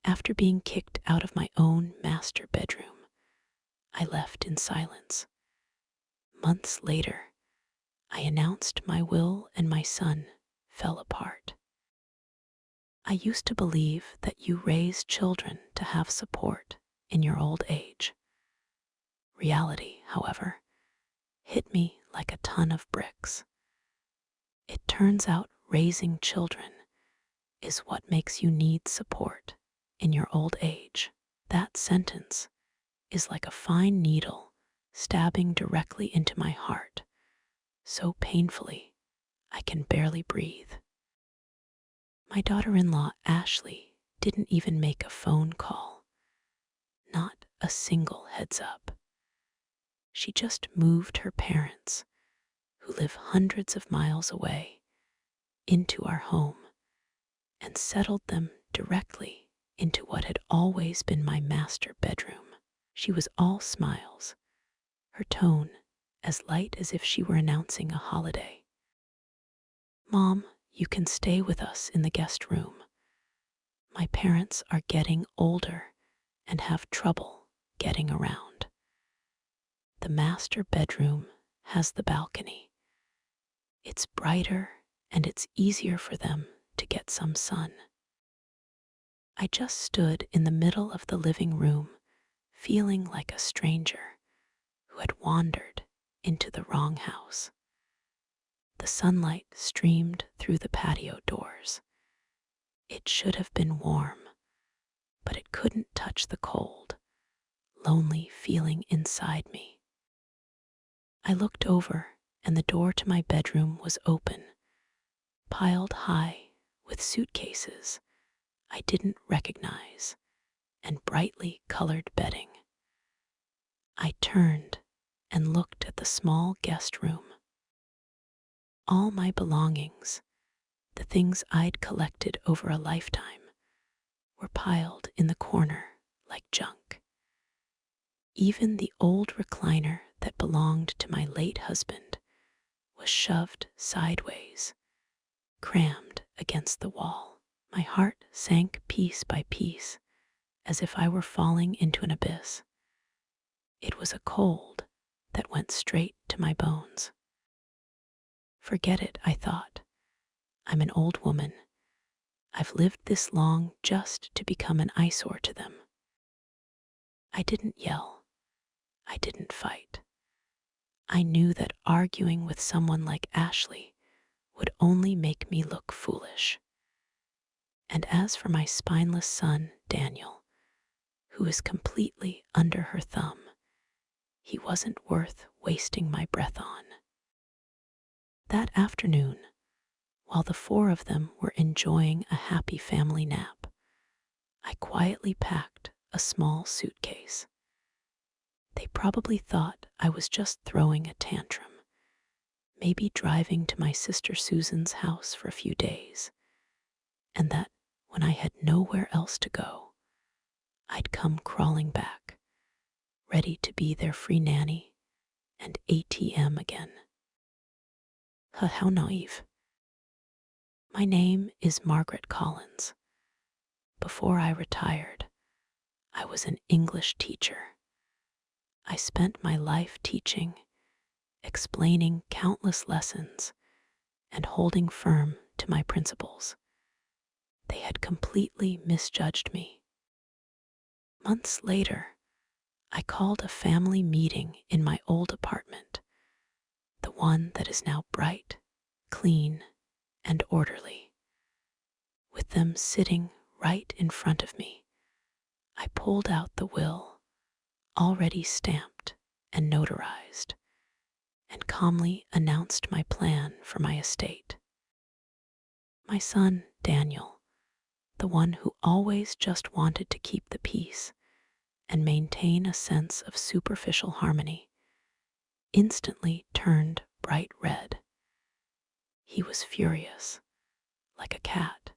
After being kicked out of my own master bedroom, I left in silence. Months later, I announced my will and my son fell apart. I used to believe that you raise children to have support in your old age. Reality, however, hit me like a ton of bricks. It turns out raising children is what makes you need support in your old age. That sentence is like a fine needle stabbing directly into my heart, so painfully I can barely breathe. My daughter-in-law, Ashley, didn't even make a phone call, not a single heads up. She just moved her parents, who live hundreds of miles away, into our home and settled them directly into what had always been my master bedroom. She was all smiles, her tone as light as if she were announcing a holiday. "Mom, you can stay with us in the guest room. My parents are getting older and have trouble getting around. The master bedroom has the balcony. It's brighter and it's easier for them to get some sun." I just stood in the middle of the living room, feeling like a stranger who had wandered into the wrong house. The sunlight streamed through the patio doors. It should have been warm, but it couldn't touch the cold, lonely feeling inside me. I looked over, and the door to my bedroom was open, piled high with suitcases I didn't recognize and brightly colored bedding. I turned and looked at the small guest room. All my belongings, the things I'd collected over a lifetime, were piled in the corner like junk. Even the old recliner that belonged to my late husband was shoved sideways, crammed against the wall. My heart sank piece by piece, as if I were falling into an abyss. It was a cold that went straight to my bones. Forget it, I thought. I'm an old woman. I've lived this long just to become an eyesore to them. I didn't yell. I didn't fight. I knew that arguing with someone like Ashley would only make me look foolish. And as for my spineless son, Daniel, who is completely under her thumb, he wasn't worth wasting my breath on. That afternoon, while the four of them were enjoying a happy family nap, I quietly packed a small suitcase. They probably thought I was just throwing a tantrum, maybe driving to my sister Susan's house for a few days, and that when I had nowhere else to go, I'd come crawling back, ready to be their free nanny and ATM again. How naive. My name is Margaret Collins. Before I retired, I was an English teacher. I spent my life teaching, explaining countless lessons, and holding firm to my principles. They had completely misjudged me. Months later, I called a family meeting in my old apartment, the one that is now bright, clean, and orderly. With them sitting right in front of me, I pulled out the will, already stamped and notarized, and calmly announced my plan for my estate. My son, Daniel, the one who always just wanted to keep the peace and maintain a sense of superficial harmony, instantly turned bright red. He was furious, like a cat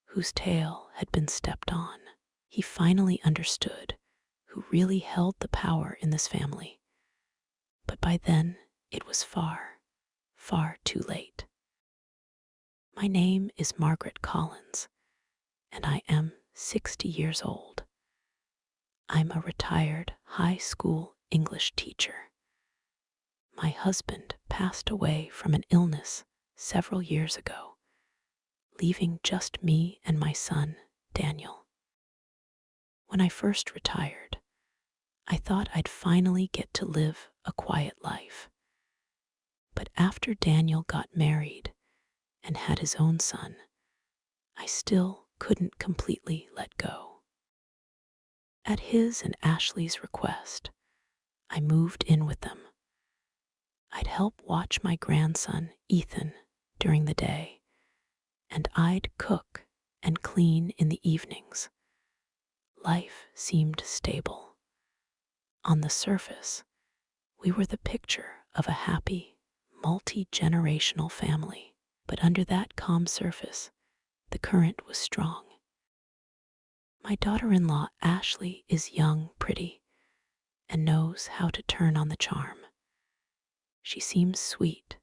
whose tail had been stepped on. He finally understood who really held the power in this family. But by then, it was far, far too late. My name is Margaret Collins, and I am 60 years old. I'm a retired high school English teacher. My husband passed away from an illness several years ago, leaving just me and my son, Daniel. When I first retired, I thought I'd finally get to live a quiet life. But after Daniel got married and had his own son, I still couldn't completely let go. At his and Ashley's request, I moved in with them. I'd help watch my grandson, Ethan, during the day, and I'd cook and clean in the evenings. Life seemed stable. On the surface, we were the picture of a happy, multi-generational family, but under that calm surface, the current was strong. My daughter-in-law, Ashley, is young, pretty, and knows how to turn on the charm. She seems sweet,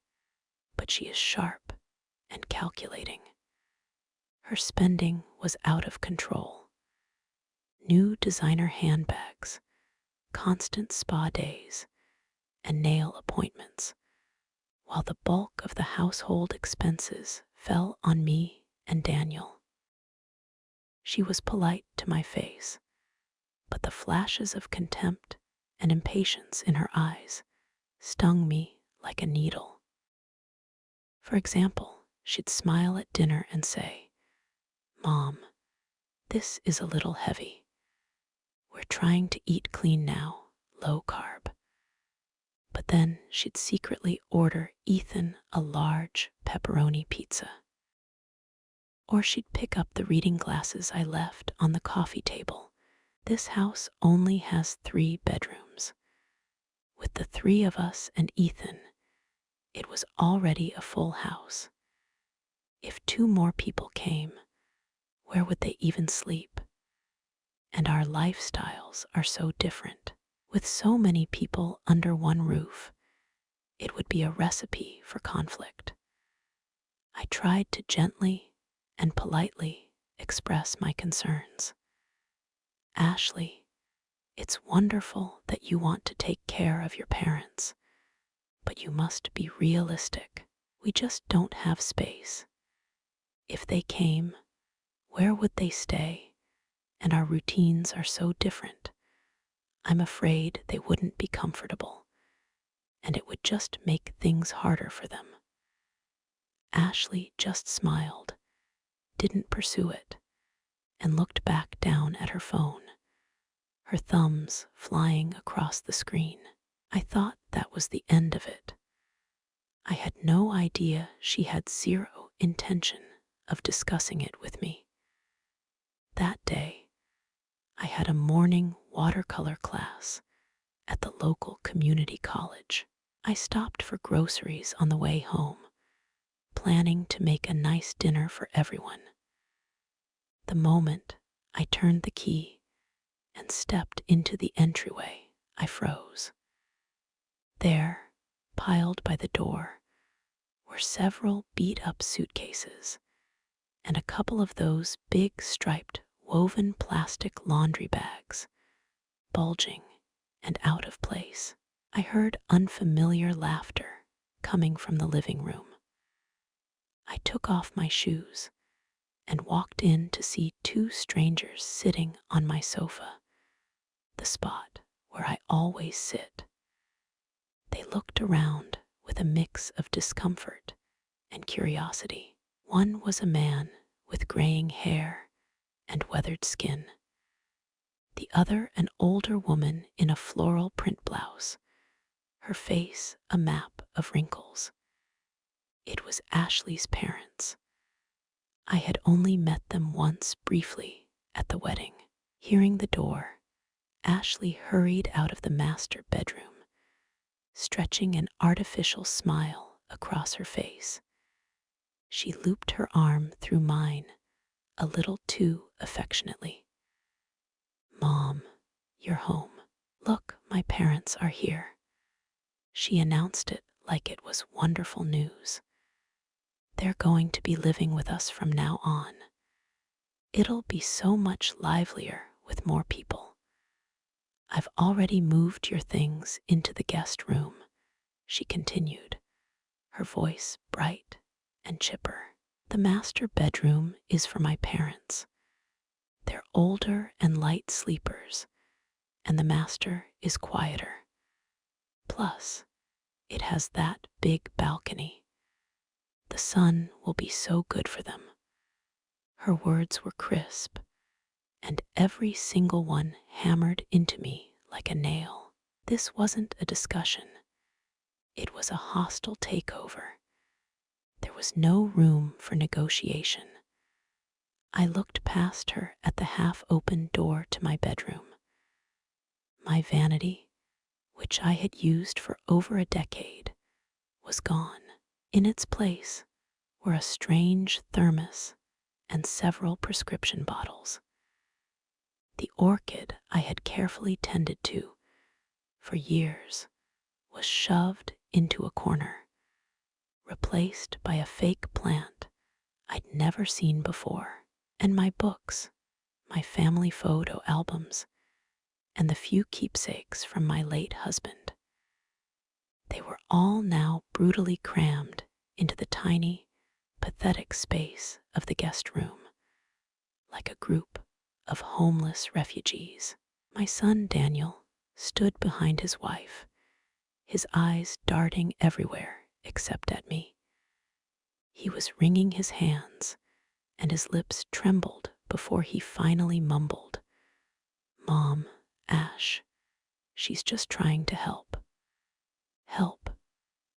but she is sharp and calculating. Her spending was out of control. New designer handbags, constant spa days, and nail appointments, while the bulk of the household expenses fell on me and Daniel. She was polite to my face, but the flashes of contempt and impatience in her eyes stung me like a needle. For example, she'd smile at dinner and say, "Mom, this is a little heavy. We're trying to eat clean now, low carb." But then she'd secretly order Ethan a large pepperoni pizza. Or she'd pick up the reading glasses I left on the coffee table. This house only has 3 bedrooms. With the 3 of us and Ethan, it was already a full house. If 2 more people came, where would they even sleep? And our lifestyles are so different. With so many people under one roof, it would be a recipe for conflict. I tried to gently and politely express my concerns. "Ashley, it's wonderful that you want to take care of your parents, but you must be realistic. We just don't have space. If they came, where would they stay? And our routines are so different. I'm afraid they wouldn't be comfortable, and it would just make things harder for them." Ashley just smiled, didn't pursue it, and looked back down at her phone, her thumbs flying across the screen. I thought that was the end of it. I had no idea she had zero intention of discussing it with me. That day, I had a morning watercolor class at the local community college. I stopped for groceries on the way home, planning to make a nice dinner for everyone. The moment I turned the key and stepped into the entryway, I froze. There, piled by the door, were several beat-up suitcases and a couple of those big striped woven plastic laundry bags, bulging and out of place. I heard unfamiliar laughter coming from the living room. I took off my shoes and walked in to see 2 strangers sitting on my sofa, the spot where I always sit. They looked around with a mix of discomfort and curiosity. One was a man with graying hair and weathered skin. The other an older woman in a floral print blouse, her face a map of wrinkles. It was Ashley's parents. I had only met them once briefly at the wedding. Hearing the door, Ashley hurried out of the master bedroom, stretching an artificial smile across her face. She looped her arm through mine a little too affectionately. "Mom, you're home. Look, my parents are here." She announced it like it was wonderful news. "They're going to be living with us from now on." It'll be so much livelier with more people. I've already moved your things into the guest room, she continued, her voice bright and chipper. The master bedroom is for my parents. They're older and light sleepers, and the master is quieter. Plus, it has that big balcony. The sun will be so good for them. Her words were crisp, and every single one hammered into me like a nail. This wasn't a discussion. It was a hostile takeover. There was no room for negotiation. I looked past her at the half-open door to my bedroom. My vanity, which I had used for over a decade, was gone. In its place were a strange thermos and several prescription bottles. The orchid I had carefully tended to for years was shoved into a corner, replaced by a fake plant I'd never seen before. And my books, my family photo albums, and the few keepsakes from my late husband. They were all now brutally crammed into the tiny, pathetic space of the guest room, like a group of homeless refugees. My son Daniel stood behind his wife, his eyes darting everywhere except at me. He was wringing his hands, and his lips trembled before he finally mumbled, "Mom, Ash, she's just trying to help." Help?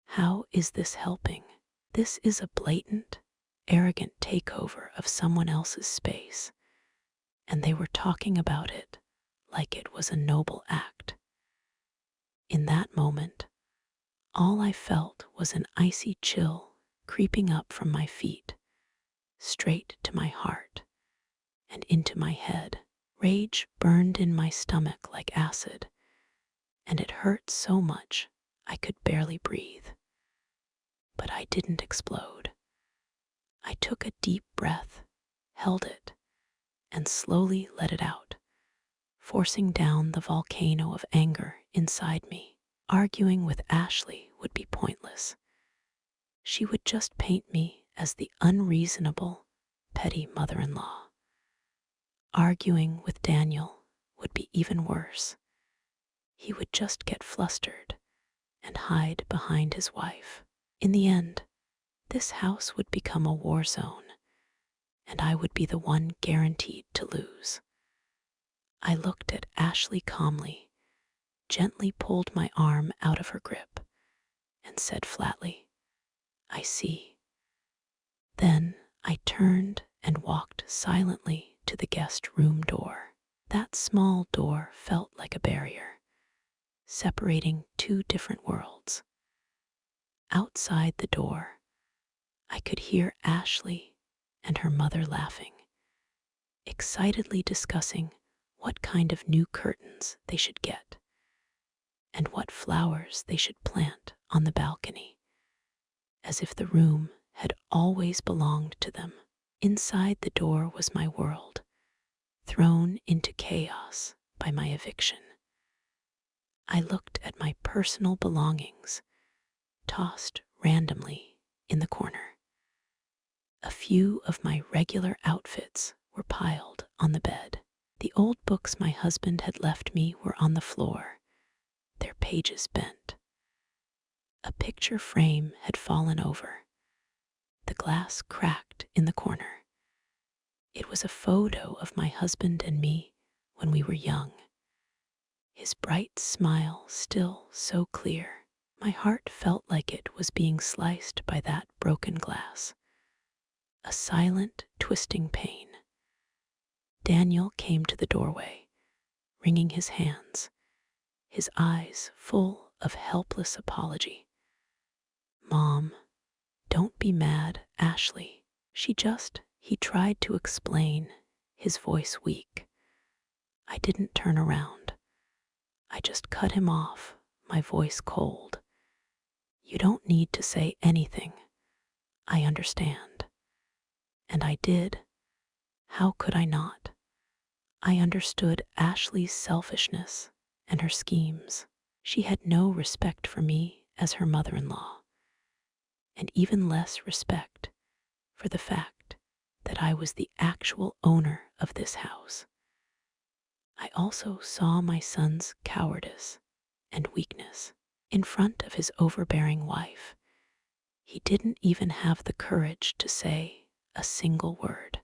How is this helping? This is a blatant, arrogant takeover of someone else's space, and they were talking about it like it was a noble act. In that moment, all I felt was an icy chill creeping up from my feet, straight to my heart and into my head. Rage burned in my stomach like acid, and it hurt so much I could barely breathe. But I didn't explode. I took a deep breath, held it, and slowly let it out, forcing down the volcano of anger inside me. Arguing with Ashley would be pointless. She would just paint me as the unreasonable, petty mother-in-law. Arguing with Daniel would be even worse. He would just get flustered and hide behind his wife. In the end, this house would become a war zone, and I would be the one guaranteed to lose. I looked at Ashley calmly, gently pulled my arm out of her grip, and said flatly, "I see." Then I turned and walked silently to the guest room door. That small door felt like a barrier, separating two different worlds. Outside the door, I could hear Ashley and her mother laughing, excitedly discussing what kind of new curtains they should get and what flowers they should plant on the balcony, as if the room had always belonged to them. Inside the door was my world, thrown into chaos by my eviction. I looked at my personal belongings, tossed randomly in the corner. A few of my regular outfits were piled on the bed. The old books my husband had left me were on the floor, their pages bent. A picture frame had fallen over, the glass cracked in the corner. It was a photo of my husband and me when we were young, his bright smile still so clear. My heart felt like it was being sliced by that broken glass, a silent, twisting pain. Daniel came to the doorway, wringing his hands, his eyes full of helpless apology. "Mom, don't be mad, Ashley. He tried to explain, his voice weak. I didn't turn around. I just cut him off, my voice cold. "You don't need to say anything. I understand." And I did, How could I not? I understood Ashley's selfishness and her schemes. She had no respect for me as her mother-in-law, and even less respect for the fact that I was the actual owner of this house. I also saw my son's cowardice and weakness. In front of his overbearing wife, he didn't even have the courage to say a single word.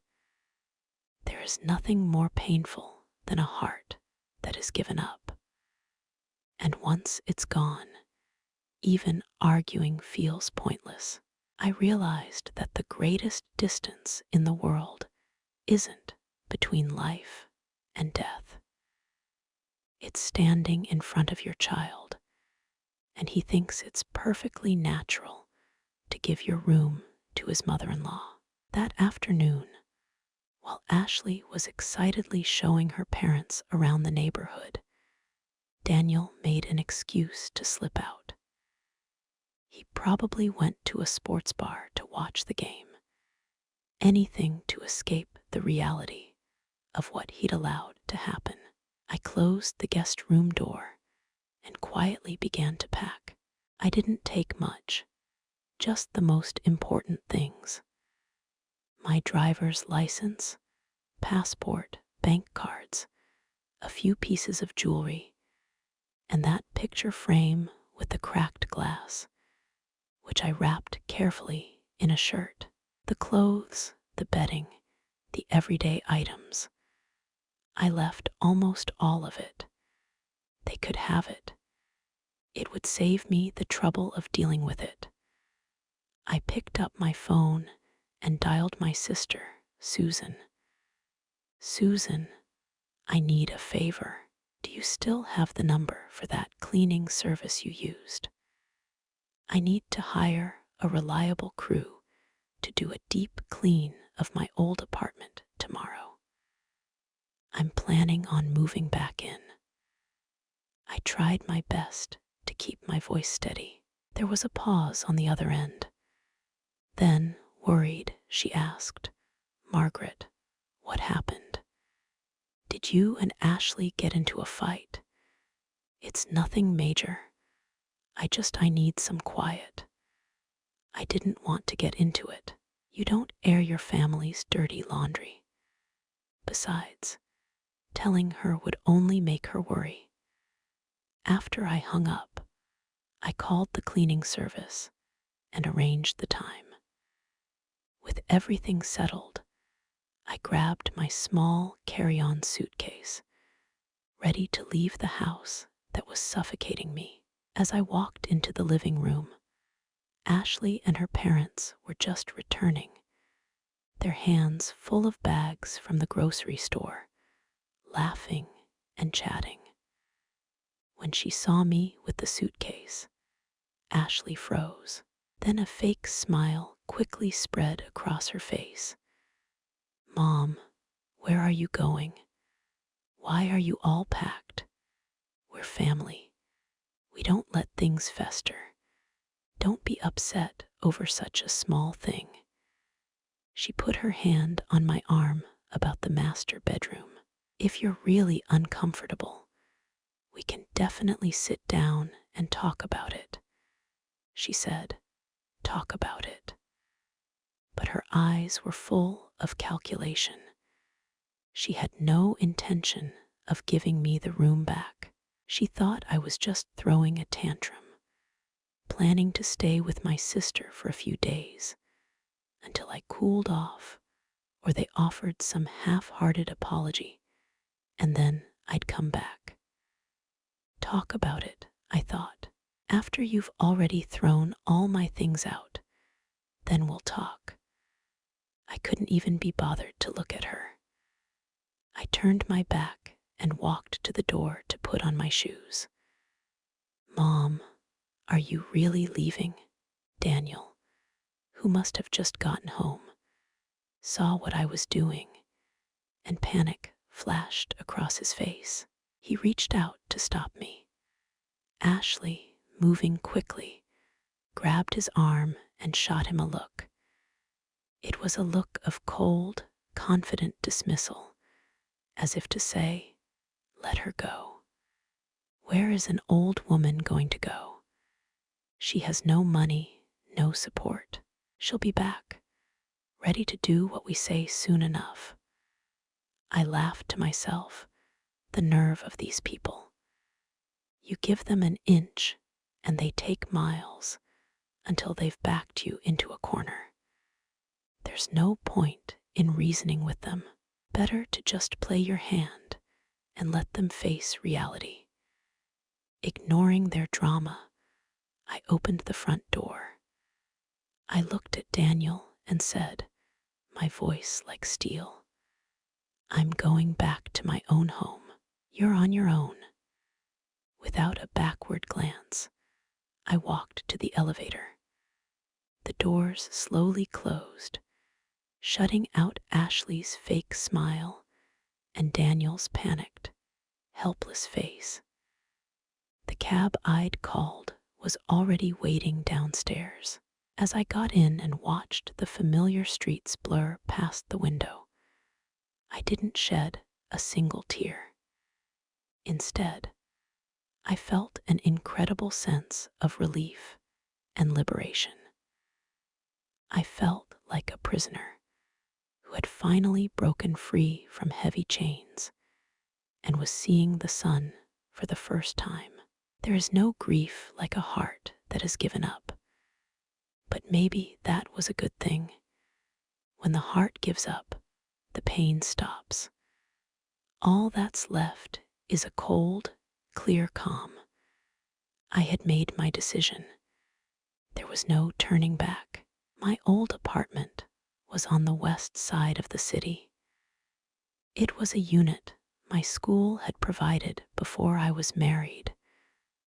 There is nothing more painful than a heart that is given up. And once it's gone, even arguing feels pointless. I realized that the greatest distance in the world isn't between life and death. It's standing in front of your child, and he thinks it's perfectly natural to give your room to his mother-in-law. That afternoon, while Ashley was excitedly showing her parents around the neighborhood, Daniel made an excuse to slip out. He probably went to a sports bar to watch the game, anything to escape the reality of what he'd allowed to happen. I closed the guest room door and quietly began to pack. I didn't take much, just the most important things: my driver's license, passport, bank cards, a few pieces of jewelry, and that picture frame with the cracked glass, which I wrapped carefully in a shirt. The clothes, the bedding, the everyday items. I left almost all of it. They could have it. It would save me the trouble of dealing with it. I picked up my phone and dialed my sister, Susan. Susan, I need a favor. Do you still have the number for that cleaning service you used? I need to hire a reliable crew to do a deep clean of my old apartment tomorrow. I'm planning on moving back in. I tried my best to keep my voice steady. There was a pause on the other end. Then, worried, she asked, "Margaret, what happened? Did you and Ashley get into a fight?" "It's nothing major. I need some quiet. I didn't want to get into it. You don't air your family's dirty laundry. Besides, telling her would only make her worry." After I hung up, I called the cleaning service and arranged the time. With everything settled, I grabbed my small carry-on suitcase, ready to leave the house that was suffocating me. As I walked into the living room, Ashley and her parents were just returning, their hands full of bags from the grocery store, laughing and chatting. When she saw me with the suitcase, Ashley froze. Then a fake smile quickly spread across her face. "Mom, where are you going? Why are you all packed? We're family. We don't let things fester. Don't be upset over such a small thing." She put her hand on my arm about the master bedroom. "If you're really uncomfortable, we can definitely sit down and talk about it," she said. Talk about it. But her eyes were full of calculation. She had no intention of giving me the room back. She thought I was just throwing a tantrum, planning to stay with my sister for a few days until I cooled off or they offered some half-hearted apology, and then I'd come back. Talk about it, I thought. After you've already thrown all my things out, then we'll talk. I couldn't even be bothered to look at her. I turned my back and walked to the door to put on my shoes. "Mom, are you really leaving?" Daniel, who must have just gotten home, saw what I was doing, and panic flashed across his face. He reached out to stop me. Ashley, moving quickly, grabbed his arm and shot him a look. It was a look of cold, confident dismissal, as if to say, "Let her go. Where is an old woman going to go? She has no money, no support. She'll be back, ready to do what we say soon enough." I laughed to myself. The nerve of these people. You give them an inch, and they take miles until they've backed you into a corner. There's no point in reasoning with them. Better to just play your hand and let them face reality. Ignoring their drama, I opened the front door. I looked at Daniel and said, my voice like steel, "I'm going back to my own home. You're on your own." Without a backward glance, I walked to the elevator. The doors slowly closed, shutting out Ashley's fake smile and Daniel's panicked, helpless face. The cab I'd called was already waiting downstairs. As I got in and watched the familiar streets blur past the window, I didn't shed a single tear. Instead, I felt an incredible sense of relief and liberation. I felt like a prisoner who had finally broken free from heavy chains and was seeing the sun for the first time. There is no grief like a heart that has given up. But maybe that was a good thing. When the heart gives up, the pain stops. All that's left is a cold, clear calm. I had made my decision. There was no turning back. My old apartment was on the west side of the city. It was a unit my school had provided before I was married,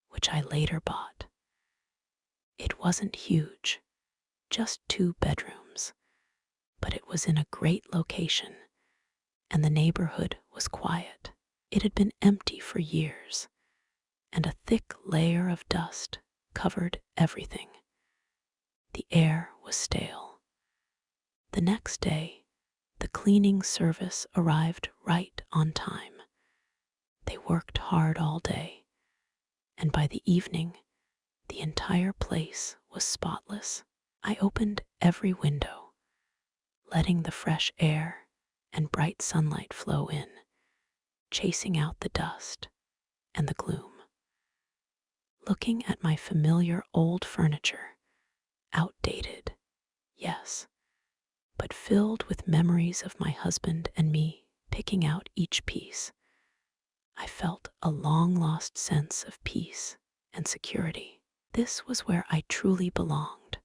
which I later bought. It wasn't huge, just 2 bedrooms, but it was in a great location, and the neighborhood was quiet. It had been empty for years, and a thick layer of dust covered everything. The air was stale. The next day, the cleaning service arrived right on time. They worked hard all day, and by the evening, the entire place was spotless. I opened every window, letting the fresh air and bright sunlight flow in, chasing out the dust and the gloom. Looking at my familiar old furniture, outdated, yes, but filled with memories of my husband and me picking out each piece, I felt a long-lost sense of peace and security. This was where I truly belonged.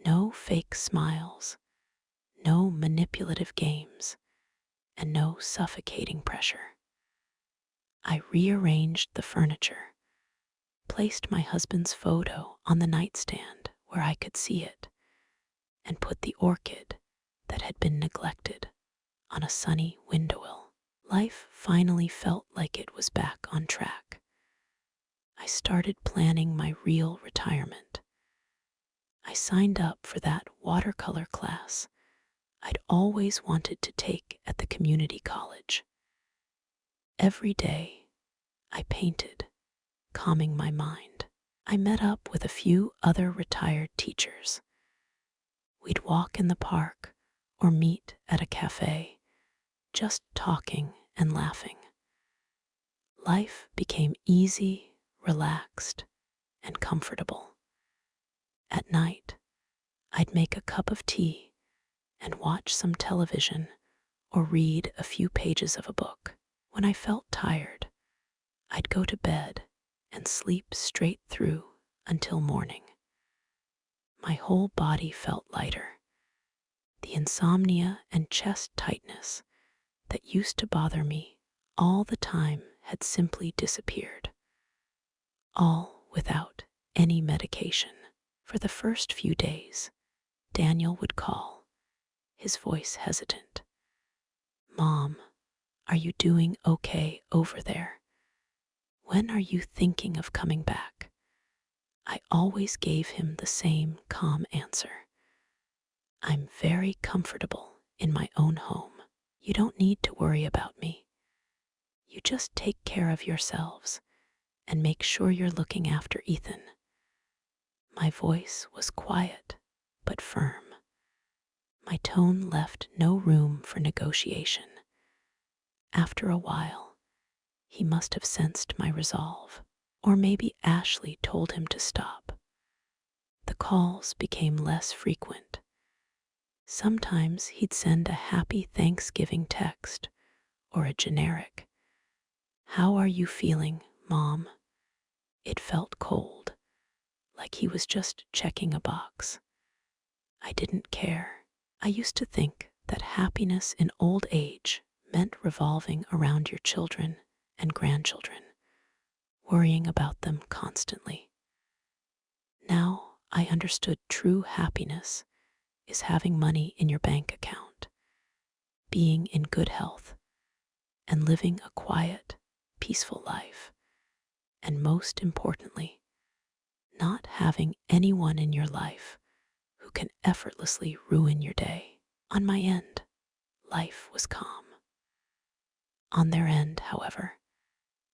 No fake smiles, no manipulative games, and no suffocating pressure. I rearranged the furniture, placed my husband's photo on the nightstand where I could see it, and put the orchid that had been neglected on a sunny windowsill. Life finally felt like it was back on track. I started planning my real retirement. I signed up for that watercolor class I'd always wanted to take at the community college. Every day, I painted, calming my mind. I met up with a few other retired teachers. We'd walk in the park or meet at a cafe, just talking and laughing. Life became easy, relaxed, and comfortable. At night, I'd make a cup of tea and watch some television or read a few pages of a book. When I felt tired, I'd go to bed and sleep straight through until morning. My whole body felt lighter. The insomnia and chest tightness that used to bother me all the time had simply disappeared, all without any medication. For the first few days, Daniel would call, his voice hesitant. "Mom, are you doing okay over there? When are you thinking of coming back?" I always gave him the same calm answer. "I'm very comfortable in my own home. You don't need to worry about me. You just take care of yourselves and make sure you're looking after Ethan." My voice was quiet but firm. My tone left no room for negotiation. After a while, he must have sensed my resolve, or maybe Ashley told him to stop. The calls became less frequent. Sometimes he'd send a happy Thanksgiving text or a generic, "How are you feeling, Mom?" It felt cold, like he was just checking a box. I didn't care. I used to think that happiness in old age meant revolving around your children and grandchildren, worrying about them constantly. Now I understood true happiness is having money in your bank account, being in good health, and living a quiet, peaceful life. And most importantly, not having anyone in your life who can effortlessly ruin your day. On my end, life was calm. On their end, however,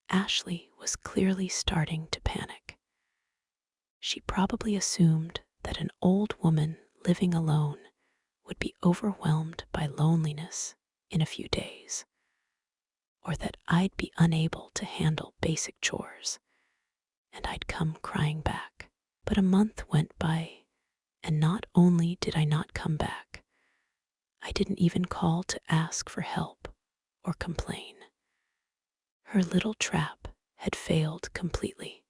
Ashley was clearly starting to panic. She probably assumed that an old woman living alone would be overwhelmed by loneliness in a few days, or that I'd be unable to handle basic chores, and I'd come crying back. But a month went by, and not only did I not come back, I didn't even call to ask for help or complain. Her little trap had failed completely,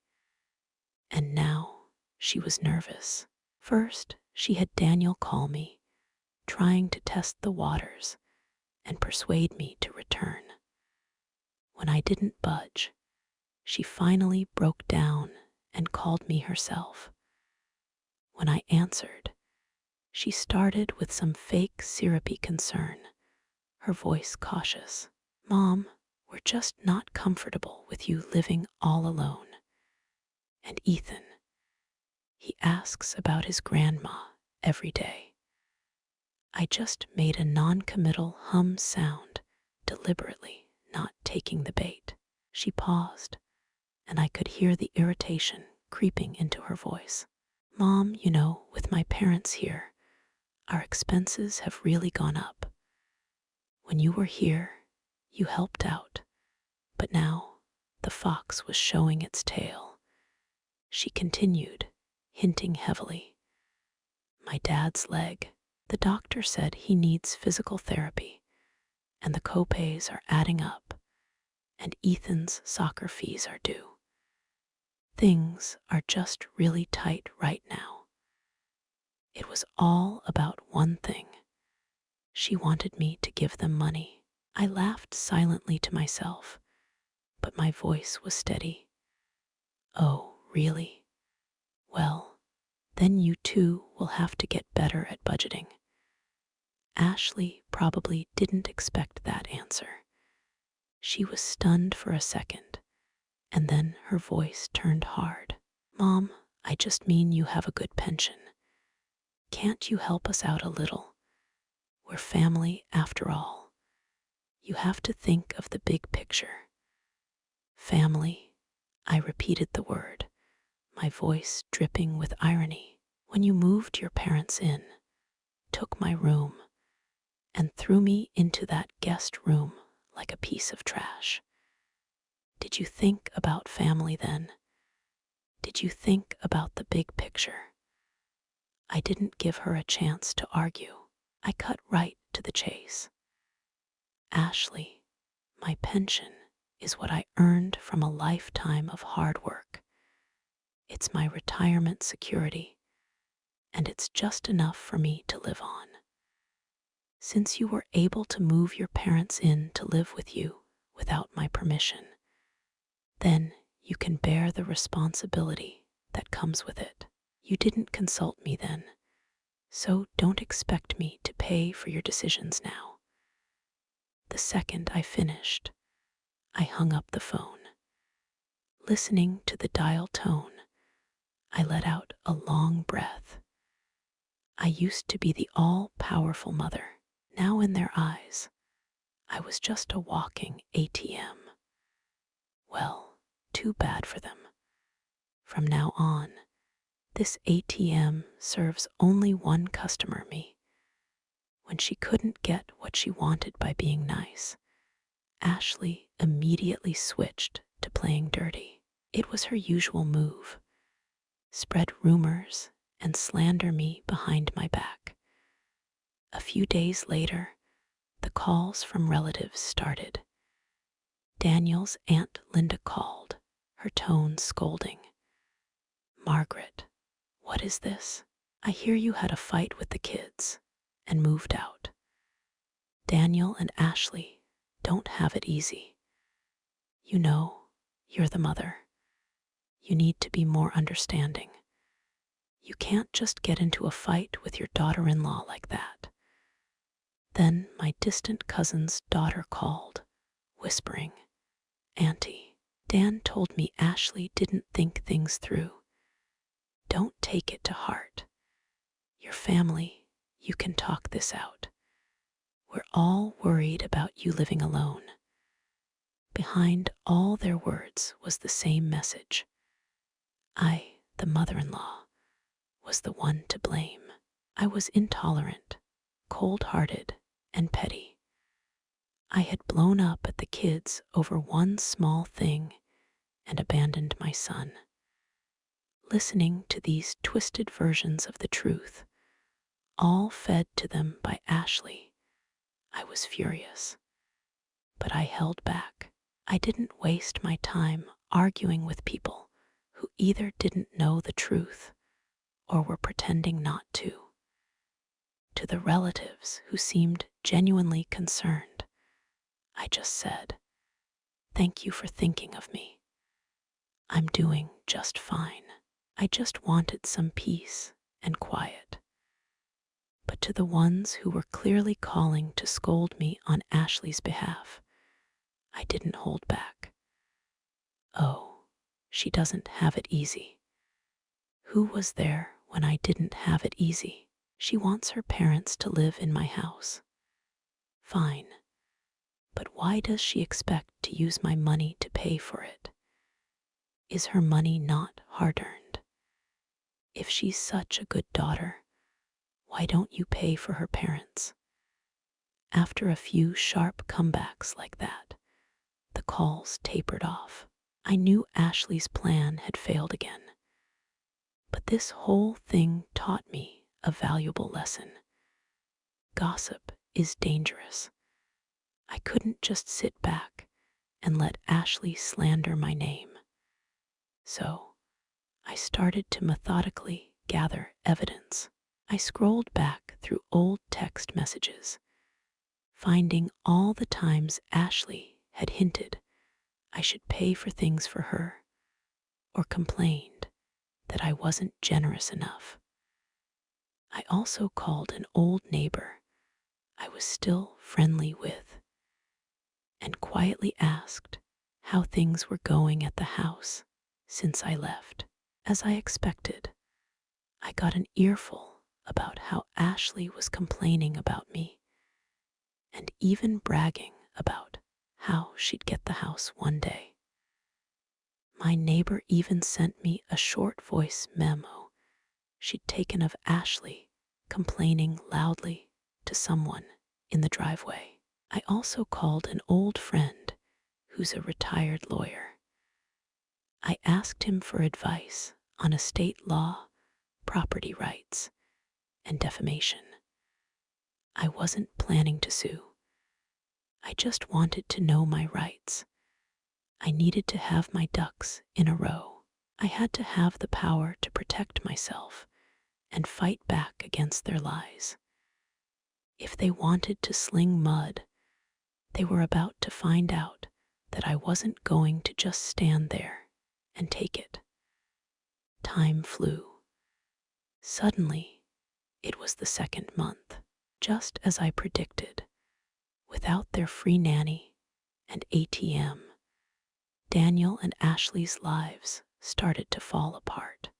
and now she was nervous. First, she had Daniel call me, trying to test the waters and persuade me to return. When I didn't budge, she finally broke down and called me herself. When I answered, she started with some fake syrupy concern, her voice cautious. "Mom, we're just not comfortable with you living all alone. And Ethan, he asks about his grandma every day." I just made a non-committal hum sound, deliberately not taking the bait. She paused, and I could hear the irritation creeping into her voice. "Mom, with my parents here, our expenses have really gone up. When you were here, you helped out, but now the fox was showing its tail." She continued, hinting heavily. "My dad's leg. The doctor said he needs physical therapy, and the copays are adding up, and Ethan's soccer fees are due. Things are just really tight right now." It was all about one thing. She wanted me to give them money. I laughed silently to myself, but my voice was steady. "Oh, really? Well, then you too will have to get better at budgeting." Ashley probably didn't expect that answer. She was stunned for a second, and then her voice turned hard. "Mom, I just mean you have a good pension. Can't you help us out a little? We're family after all. You have to think of the big picture." "Family," I repeated the word, my voice dripping with irony. "When you moved your parents in, took my room, and threw me into that guest room like a piece of trash. Did you think about family then? Did you think about the big picture?" I didn't give her a chance to argue. I cut right to the chase. "Ashley, my pension is what I earned from a lifetime of hard work. It's my retirement security, and it's just enough for me to live on. Since you were able to move your parents in to live with you without my permission, then you can bear the responsibility that comes with it. You didn't consult me then, so don't expect me to pay for your decisions now." The second I finished, I hung up the phone. Listening to the dial tone, I let out a long breath. I used to be the all-powerful mother, Now in their eyes, I was just a walking ATM. Well, too bad for them. From now on, this ATM serves only one customer, me. When she couldn't get what she wanted by being nice, Ashley immediately switched to playing dirty. It was her usual move: spread rumors and slander me behind my back. A few days later, the calls from relatives started. Daniel's Aunt Linda called, her tone scolding. "Margaret, what is this? I hear you had a fight with the kids and moved out. Daniel and Ashley don't have it easy. You know, you're the mother. You need to be more understanding. You can't just get into a fight with your daughter-in-law like that." Then my distant cousin's daughter called, whispering, "Auntie, Dan told me Ashley didn't think things through. Don't take it to heart. Your family, you can talk this out. We're all worried about you living alone." Behind all their words was the same message. I, the mother-in-law, was the one to blame. I was intolerant, cold-hearted, and petty. I had blown up at the kids over one small thing and abandoned my son. Listening to these twisted versions of the truth, all fed to them by Ashley, I was furious. But I held back. I didn't waste my time arguing with people who either didn't know the truth or were pretending not to. To the relatives who seemed genuinely concerned, I just said, "Thank you for thinking of me. I'm doing just fine. I just wanted some peace and quiet." But to the ones who were clearly calling to scold me on Ashley's behalf, I didn't hold back. "Oh, she doesn't have it easy. Who was there when I didn't have it easy? She wants her parents to live in my house. Fine. But why does she expect to use my money to pay for it? Is her money not hard-earned? If she's such a good daughter, why don't you pay for her parents?" After a few sharp comebacks like that, the calls tapered off. I knew Ashley's plan had failed again. But this whole thing taught me a valuable lesson. Gossip is dangerous. I couldn't just sit back and let Ashley slander my name. So I started to methodically gather evidence. I scrolled back through old text messages, finding all the times Ashley had hinted I should pay for things for her, or complained that I wasn't generous enough. I also called an old neighbor I was still friendly with and quietly asked how things were going at the house since I left. As I expected, I got an earful about how Ashley was complaining about me and even bragging about how she'd get the house one day. My neighbor even sent me a short voice memo she'd taken of Ashley complaining loudly to someone in the driveway. I also called an old friend who's a retired lawyer. I asked him for advice on estate law, property rights, and defamation. I wasn't planning to sue. I just wanted to know my rights. I needed to have my ducks in a row. I had to have the power to protect myself and fight back against their lies. If they wanted to sling mud, they were about to find out that I wasn't going to just stand there and take it. Time flew. Suddenly, it was the second month, just as I predicted. Without their free nanny and ATM, Daniel and Ashley's lives started to fall apart.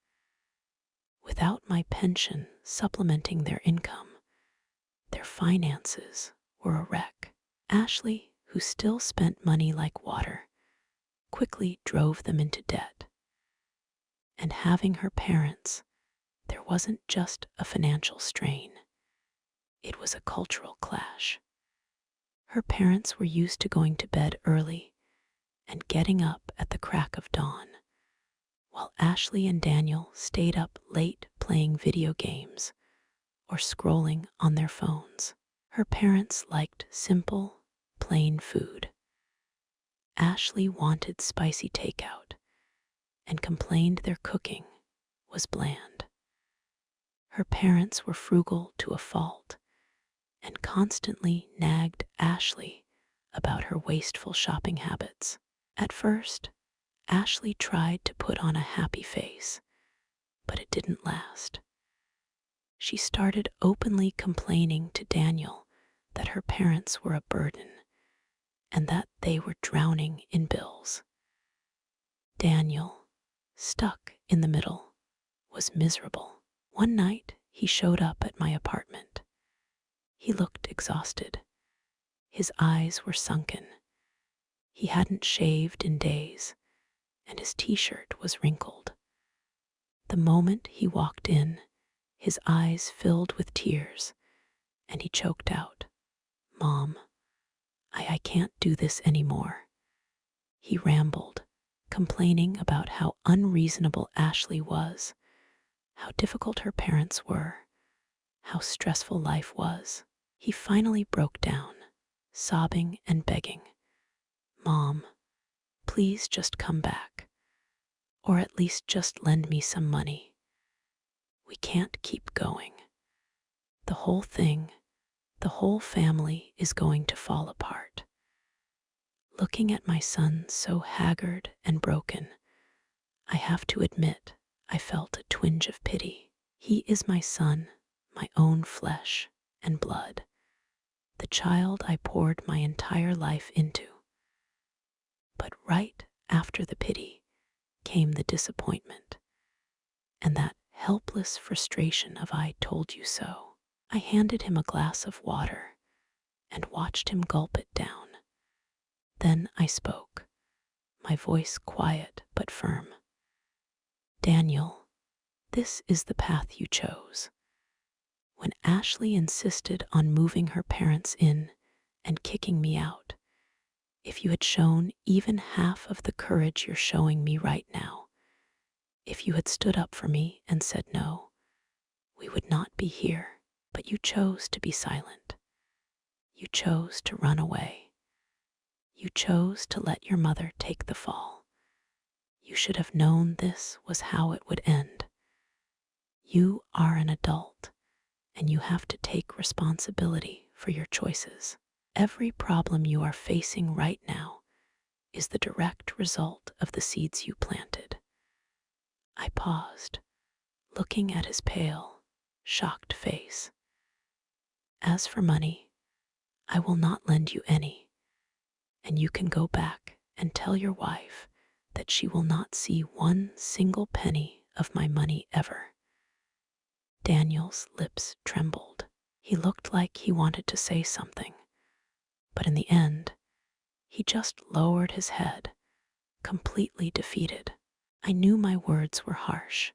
Without my pension supplementing their income, Their finances were a wreck. Ashley, who still spent money like water, quickly drove them into debt. And having her parents, there wasn't just a financial strain, it was a cultural clash. Her parents were used to going to bed early and getting up at the crack of dawn, while Ashley and Daniel stayed up late playing video games or scrolling on their phones. Her parents liked simple, plain food. Ashley wanted spicy takeout and complained their cooking was bland. Her parents were frugal to a fault and constantly nagged Ashley about her wasteful shopping habits. At first, Ashley tried to put on a happy face, but it didn't last. She started openly complaining to Daniel that her parents were a burden and that they were drowning in bills. Daniel, stuck in the middle, was miserable. One night, he showed up at my apartment. He looked exhausted. His eyes were sunken. He hadn't shaved in days, and his t-shirt was wrinkled. The moment he walked in, his eyes filled with tears, and he choked out, "Mom, I can't do this anymore." He rambled, complaining about how unreasonable Ashley was, how difficult her parents were, how stressful life was. He finally broke down, sobbing and begging, "Mom, please just come back, or at least just lend me some money. We can't keep going. The whole thing, the whole family is going to fall apart." Looking at my son so haggard and broken, I have to admit I felt a twinge of pity. He is my son, my own flesh and blood, the child I poured my entire life into. But right after the pity came the disappointment and that helpless frustration of "I told you so." I handed him a glass of water and watched him gulp it down. Then I spoke, my voice quiet but firm. "Daniel, this is the path you chose. When Ashley insisted on moving her parents in and kicking me out, if you had shown even half of the courage you're showing me right now, if you had stood up for me and said no, we would not be here. But you chose to be silent. You chose to run away. You chose to let your mother take the fall. You should have known this was how it would end. You are an adult, and you have to take responsibility for your choices. Every problem you are facing right now is the direct result of the seeds you planted." I paused, looking at his pale, shocked face. "As for money, I will not lend you any, and you can go back and tell your wife that she will not see one single penny of my money ever." Daniel's lips trembled. He looked like he wanted to say something, but in the end, he just lowered his head, completely defeated. I knew my words were harsh,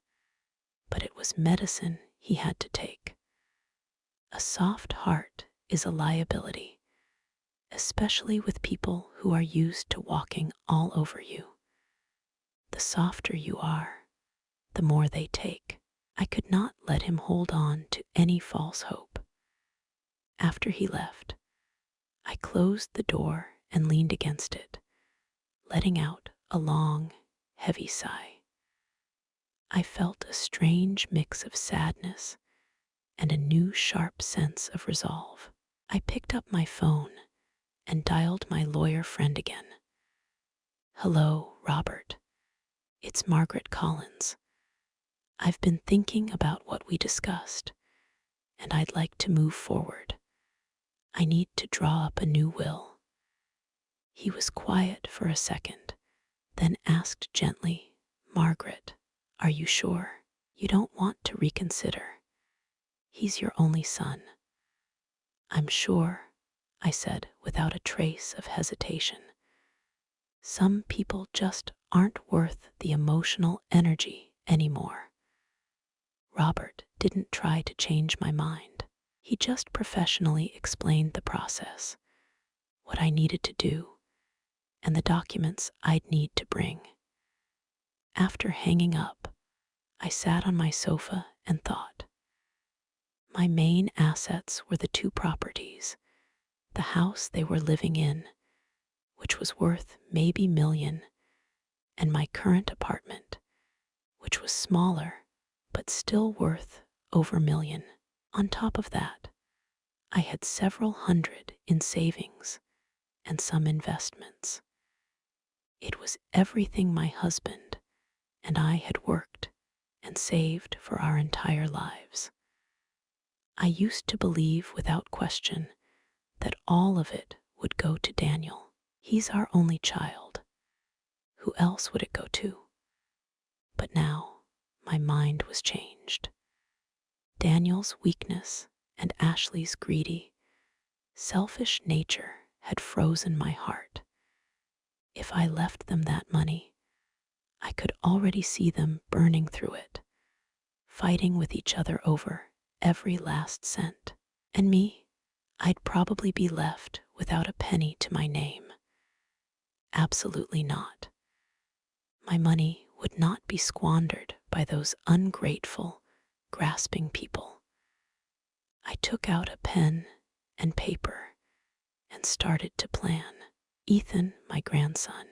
but it was medicine he had to take. A soft heart is a liability, especially with people who are used to walking all over you. The softer you are, the more they take. I could not let him hold on to any false hope. After he left, I closed the door and leaned against it, letting out a long, heavy sigh. I felt a strange mix of sadness and a new sharp sense of resolve. I picked up my phone and dialed my lawyer friend again. "Hello, Robert. It's Margaret Collins. I've been thinking about what we discussed, and I'd like to move forward. I need to draw up a new will." He was quiet for a second, then asked gently, "Margaret, are you sure? You don't want to reconsider? He's your only son." I'm sure, I said without a trace of hesitation. Some people just aren't worth the emotional energy anymore. Robert didn't try to change my mind. He just professionally explained the process, what I needed to do, and the documents I'd need to bring. After hanging up, I sat on my sofa and thought. My main assets were the two properties, the house they were living in, which was worth maybe million, and my current apartment, which was smaller, but still worth over million. On top of that, I had several hundred in savings and some investments. It was everything my husband and I had worked and saved for our entire lives. I used to believe without question that all of it would go to Daniel. He's our only child. Who else would it go to? But now my mind was changed. Daniel's weakness and Ashley's greedy, selfish nature had frozen my heart. If I left them that money, I could already see them burning through it, fighting with each other over every last cent. And me, I'd probably be left without a penny to my name. Absolutely not. My money would not be squandered by those ungrateful, grasping people. I took out a pen and paper and started to plan. Ethan, my grandson,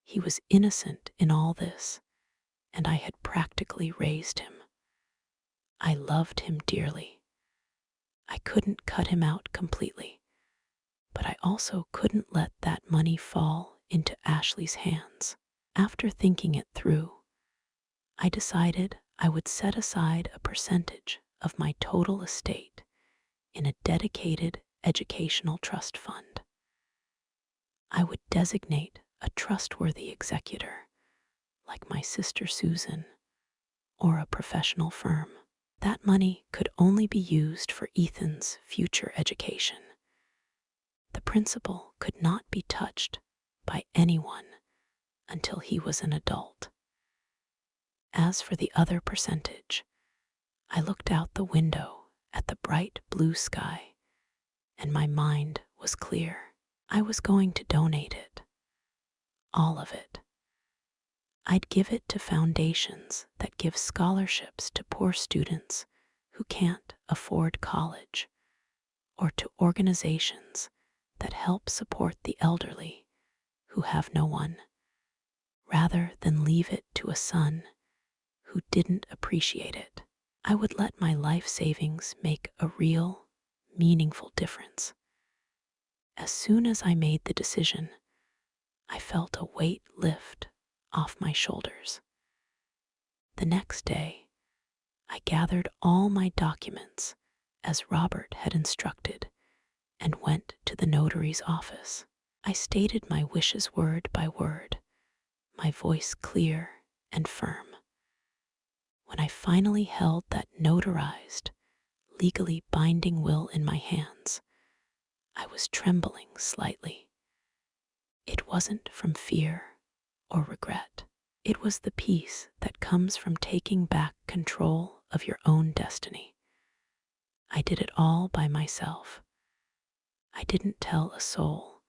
he was innocent in all this, and I had practically raised him. I loved him dearly. I couldn't cut him out completely, but I also couldn't let that money fall into Ashley's hands. After thinking it through, I decided I would set aside a percentage of my total estate in a dedicated educational trust fund. I would designate a trustworthy executor, like my sister Susan, or a professional firm. That money could only be used for Ethan's future education. The principal could not be touched by anyone until he was an adult. As for the other percentage, I looked out the window at the bright blue sky, and my mind was clear. I was going to donate it, all of it. I'd give it to foundations that give scholarships to poor students who can't afford college, or to organizations that help support the elderly who have no one, rather than leave it to a son who didn't appreciate it. I would let my life savings make a real, meaningful difference. As soon as I made the decision, I felt a weight lift off my shoulders. The next day, I gathered all my documents as Robert had instructed and went to the notary's office. I stated my wishes word by word, my voice clear and firm. When I finally held that notarized, legally binding will in my hands, I was trembling slightly. It wasn't from fear or regret. It was the peace that comes from taking back control of your own destiny. I did it all by myself. I didn't tell a soul,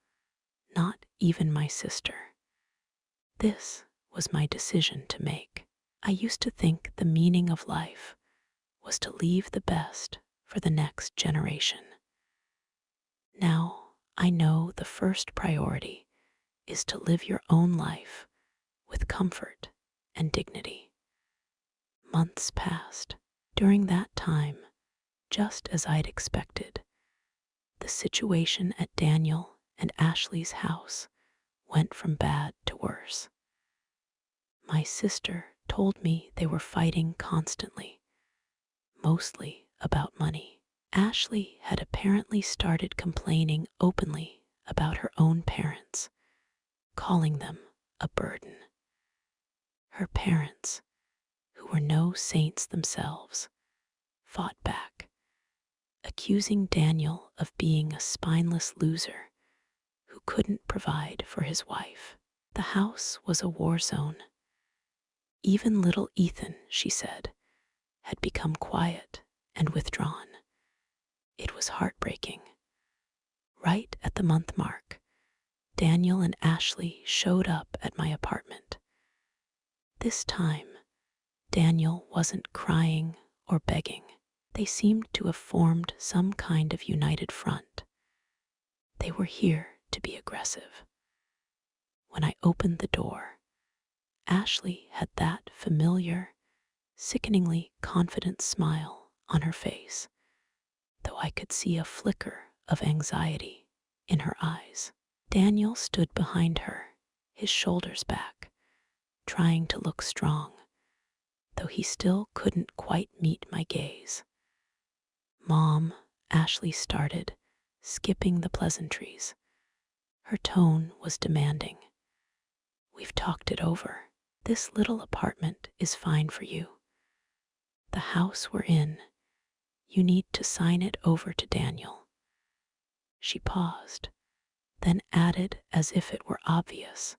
not even my sister. This was my decision to make. I used to think the meaning of life was to leave the best for the next generation. Now I know the first priority is to live your own life with comfort and dignity. Months passed. During that time, just as I'd expected, the situation at Daniel and Ashley's house went from bad to worse. My sister told me they were fighting constantly, mostly about money. Ashley had apparently started complaining openly about her own parents, calling them a burden. Her parents, who were no saints themselves, fought back, accusing Daniel of being a spineless loser who couldn't provide for his wife. The house was a war zone. Even little Ethan, she said, had become quiet and withdrawn. It was heartbreaking. Right at the month mark, Daniel and Ashley showed up at my apartment. This time, Daniel wasn't crying or begging. They seemed to have formed some kind of united front. They were here to be aggressive. When I opened the door, Ashley had that familiar, sickeningly confident smile on her face, though I could see a flicker of anxiety in her eyes. Daniel stood behind her, his shoulders back, trying to look strong, though he still couldn't quite meet my gaze. "Mom," Ashley started, skipping the pleasantries. Her tone was demanding. "We've talked it over. This little apartment is fine for you. The house we're in, you need to sign it over to Daniel." She paused, then added as if it were obvious,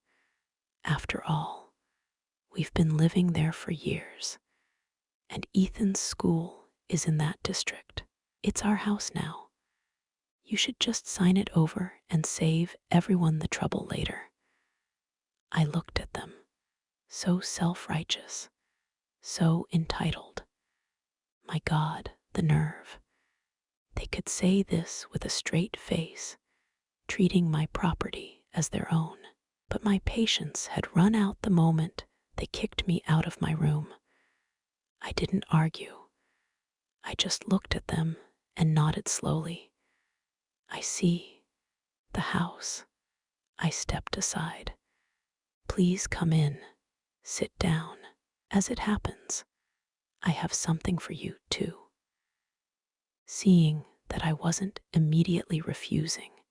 "After all, we've been living there for years, and Ethan's school is in that district. It's our house now. You should just sign it over and save everyone the trouble later." I looked at them, so self-righteous, so entitled. My God, the nerve. They could say this with a straight face, treating my property as their own. But my patience had run out the moment they kicked me out of my room. I didn't argue. I just looked at them and nodded slowly. "I see. The house." I stepped aside. "Please come in. Sit down. As it happens, I have something for you, too." Seeing that I wasn't immediately refusing,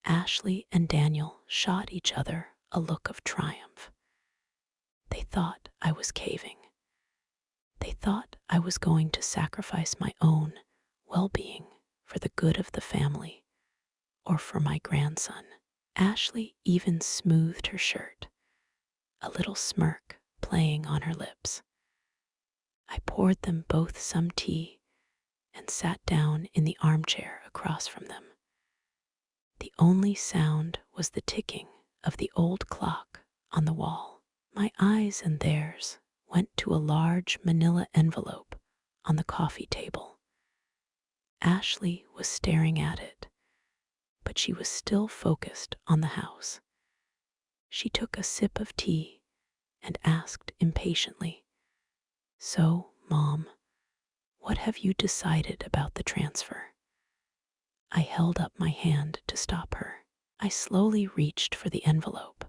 Ashley and Daniel shot each other a look of triumph. They thought I was caving. They thought I was going to sacrifice my own well-being for the good of the family or for my grandson. Ashley even smoothed her shirt, a little smirk playing on her lips. I poured them both some tea and sat down in the armchair across from them. The only sound was the ticking of the old clock on the wall. My eyes and theirs went to a large manila envelope on the coffee table. Ashley was staring at it, but she was still focused on the house. She took a sip of tea and asked impatiently, "So, Mom, what have you decided about the transfer?" I held up my hand to stop her. I slowly reached for the envelope.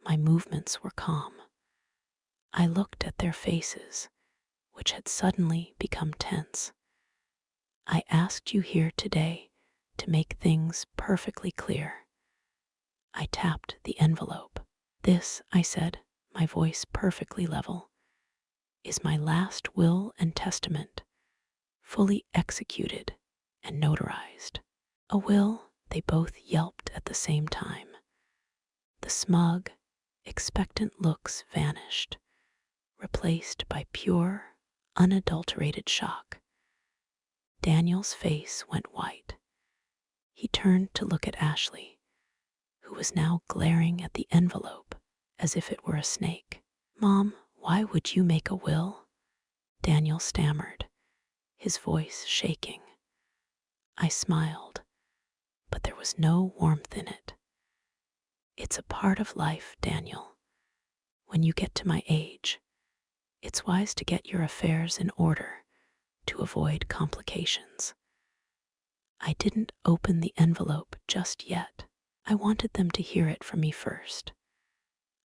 My movements were calm. I looked at their faces, which had suddenly become tense. "I asked you here today to make things perfectly clear." I tapped the envelope. "This," I said, my voice perfectly level, "is my last will and testament, fully executed and notarized." "A will?" They both yelped at the same time. The smug, expectant looks vanished, replaced by pure, unadulterated shock. Daniel's face went white. He turned to look at Ashley, who was now glaring at the envelope as if it were a snake. "Mom, why would you make a will?" Daniel stammered, his voice shaking. I smiled, but there was no warmth in it. "It's a part of life, Daniel. When you get to my age, it's wise to get your affairs in order to avoid complications." I didn't open the envelope just yet. I wanted them to hear it from me first.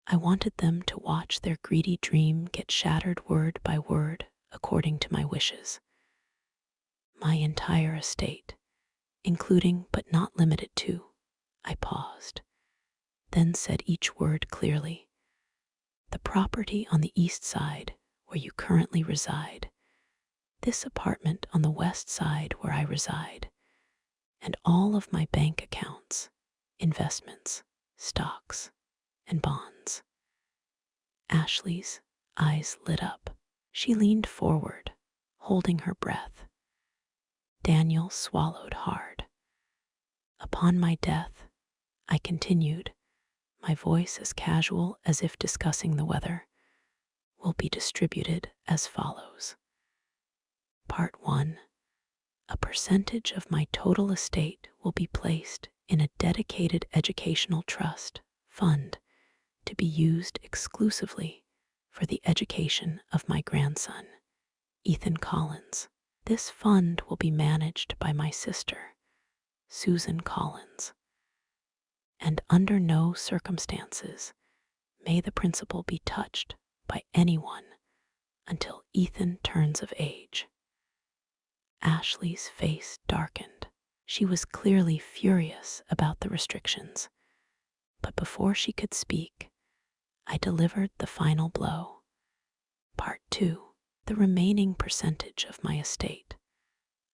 I wanted them to watch their greedy dream get shattered word by word according to my wishes. My entire estate, including but not limited to. I paused, then said each word clearly. "The property on the east side, where you currently reside, This apartment on the west side where I reside, and all of my bank accounts, investments, stocks, and bonds. Ashley's eyes lit up. She leaned forward, holding her breath. Daniel swallowed hard. Upon my death, I continued, my voice as casual as if discussing the weather, will be distributed as follows. Part 1. A percentage of my total estate will be placed in a dedicated educational trust fund to be used exclusively for the education of my grandson, Ethan Collins. This fund will be managed by my sister, Susan Collins, and under no circumstances may the principal be touched by anyone until Ethan turns of age. Ashley's face darkened. She was clearly furious about the restrictions, but before she could speak, I delivered the final blow. Part 2. The remaining percentage of my estate.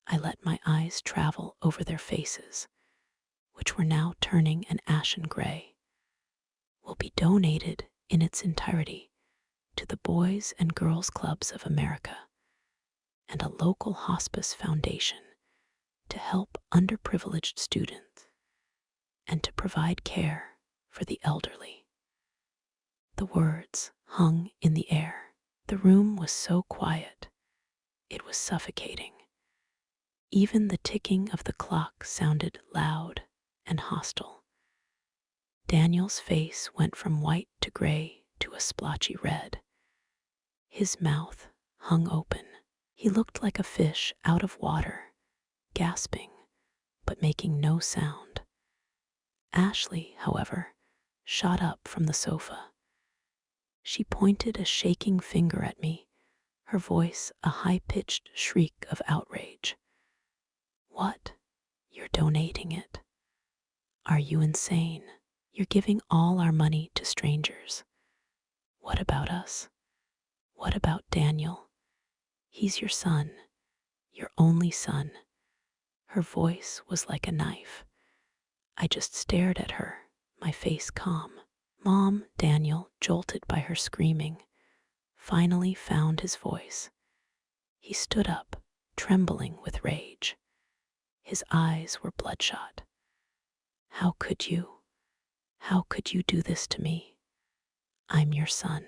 I let my eyes travel over their faces, which were now turning an ashen gray, will be donated in its entirety to the Boys and Girls Clubs of America and a local hospice foundation to help underprivileged students and to provide care for the elderly. The words hung in the air. The room was so quiet, it was suffocating. Even the ticking of the clock sounded loud and hostile. Daniel's face went from white to gray to a splotchy red. His mouth hung open. He looked like a fish out of water, gasping, but making no sound. Ashley, however, shot up from the sofa. She pointed a shaking finger at me, her voice a high-pitched shriek of outrage. What? You're donating it? Are you insane? You're giving all our money to strangers. What about us? What about Daniel? He's your son, your only son. Her voice was like a knife. I just stared at her, my face calm. Mom, Daniel, jolted by her screaming, finally found his voice. He stood up, trembling with rage. His eyes were bloodshot. How could you? How could you do this to me? I'm your son.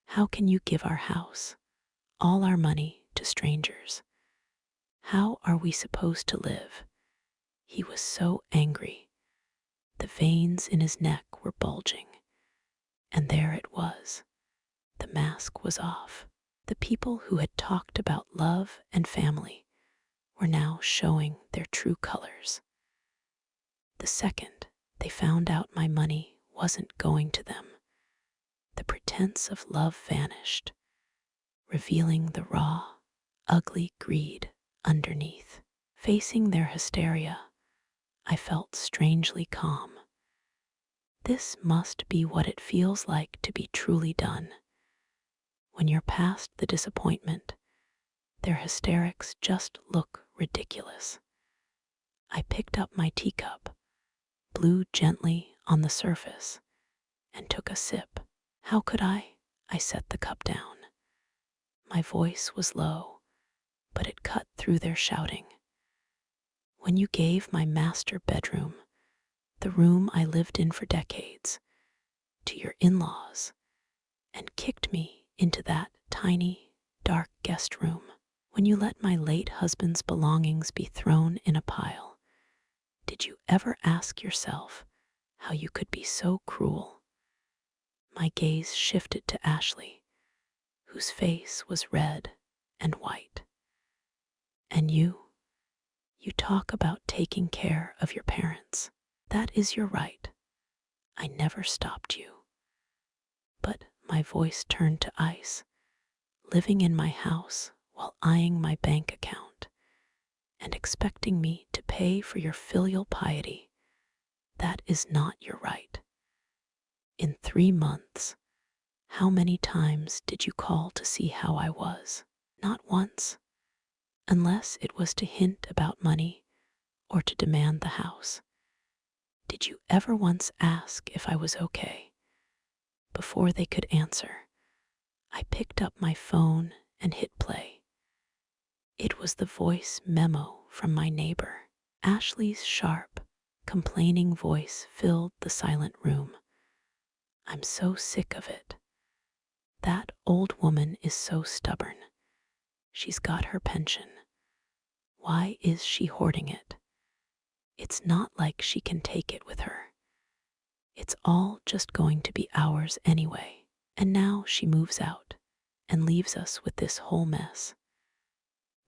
How can you give our house, all our money, to strangers? How are we supposed to live? He was so angry. The veins in his neck were bulging. And there it was. The mask was off. The people who had talked about love and family were now showing their true colors. The second they found out my money wasn't going to them, the pretense of love vanished, revealing the raw, ugly greed underneath. Facing their hysteria, I felt strangely calm. This must be what it feels like to be truly done. When you're past the disappointment, their hysterics just look ridiculous. I picked up my teacup, blew gently on the surface, and took a sip. How could I? I set the cup down. My voice was low, but it cut through their shouting. When you gave my master bedroom, the room I lived in for decades, to your in-laws, and kicked me into that tiny, dark guest room, when you let my late husband's belongings be thrown in a pile, did you ever ask yourself how you could be so cruel? My gaze shifted to Ashley, whose face was red and white. And you talk about taking care of your parents. That is your right. I never stopped you. But my voice turned to ice, living in my house while eyeing my bank account and expecting me to pay for your filial piety. That is not your right. In 3 months, how many times did you call to see how I was? Not once. unless it was to hint about money or to demand the house. Did you ever once ask if I was okay? Before they could answer, I picked up my phone and hit play. It was the voice memo from my neighbor. Ashley's sharp, complaining voice filled the silent room. I'm so sick of it. That old woman is so stubborn. She's got her pension. Why is she hoarding it? It's not like she can take it with her. It's all just going to be ours anyway. And now she moves out and leaves us with this whole mess.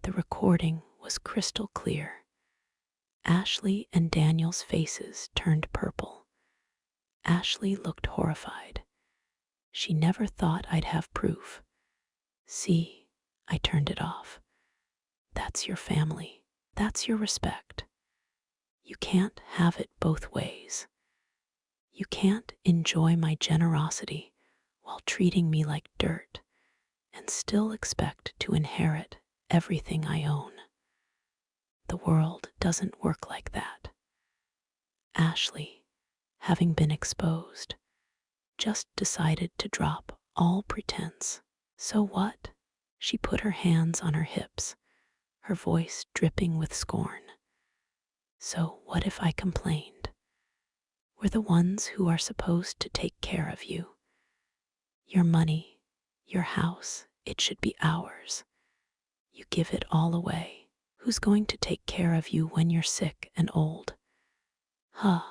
The recording was crystal clear. Ashley and Daniel's faces turned purple. Ashley looked horrified. She never thought I'd have proof. See, I turned it off. That's your family. That's your respect. You can't have it both ways. You can't enjoy my generosity while treating me like dirt and still expect to inherit everything I own. The world doesn't work like that. Ashley, having been exposed, just decided to drop all pretense. So what? She put her hands on her hips, her voice dripping with scorn. So what if I complained? We're the ones who are supposed to take care of you. Your money, your house, it should be ours. You give it all away. Who's going to take care of you when you're sick and old? Huh,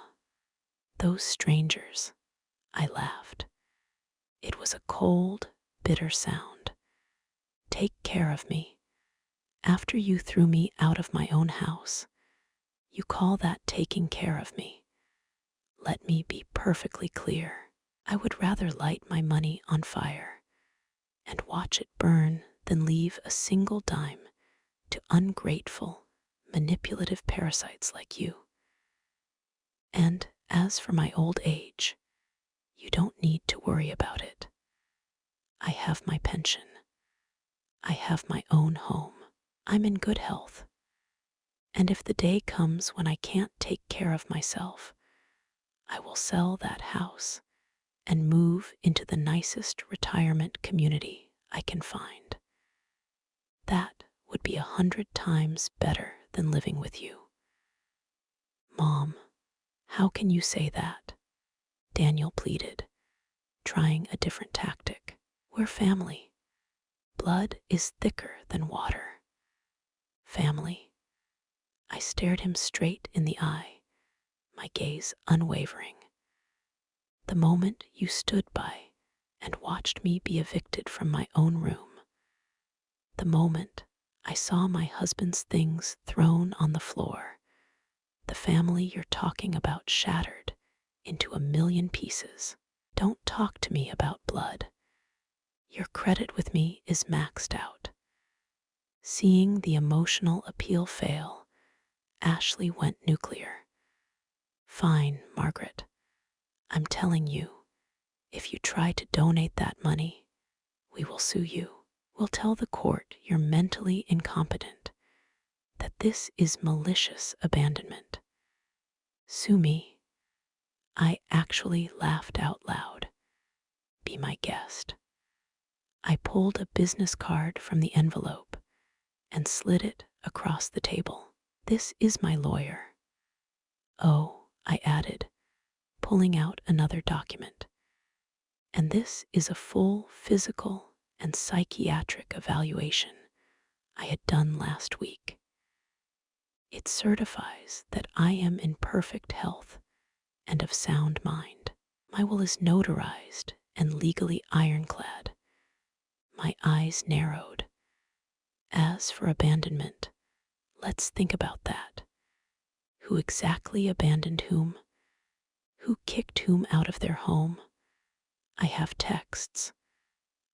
those strangers. I laughed. It was a cold, bitter sound. Take care of me. After you threw me out of my own house, you call that taking care of me. Let me be perfectly clear. I would rather light my money on fire and watch it burn than leave a single dime to ungrateful, manipulative parasites like you. And as for my old age, you don't need to worry about it. I have my pension. I have my own home. I'm in good health. And if the day comes when I can't take care of myself, I will sell that house and move into the nicest retirement community I can find. That would be 100 times better than living with you. Mom, how can you say that? Daniel pleaded, trying a different tactic. We're family. Blood is thicker than water. Family. I stared him straight in the eye, my gaze unwavering. The moment you stood by and watched me be evicted from my own room, the moment I saw my husband's things thrown on the floor, the family you're talking about shattered into a million pieces. Don't talk to me about blood. Your credit with me is maxed out. Seeing the emotional appeal fail, Ashley went nuclear. Fine, Margaret. I'm telling you, if you try to donate that money, we will sue you. We'll tell the court you're mentally incompetent, that this is malicious abandonment. Sue me. I actually laughed out loud. Be my guest. I pulled a business card from the envelope and slid it across the table. This is my lawyer. Oh, I added, pulling out another document. And this is a full physical and psychiatric evaluation I had done last week. It certifies that I am in perfect health and of sound mind. My will is notarized and legally ironclad. My eyes narrowed. As for abandonment, let's think about that. Who exactly abandoned whom? Who kicked whom out of their home? I have texts.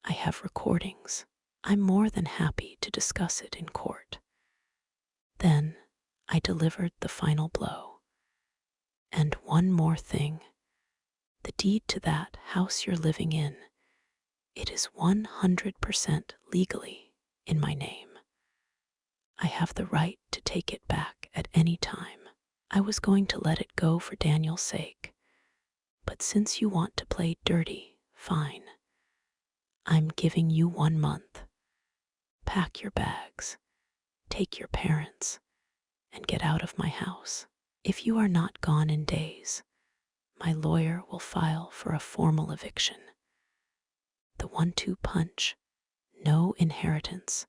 I have recordings. I'm more than happy to discuss it in court. Then I delivered the final blow. And one more thing. The deed to that house you're living in, it is 100% legally in my name. I have the right to take it back at any time. I was going to let it go for Daniel's sake, but since you want to play dirty, fine. I'm giving you 1 month. Pack your bags, take your parents, and get out of my house. If you are not gone in days, my lawyer will file for a formal eviction. The 1-2 punch, no inheritance,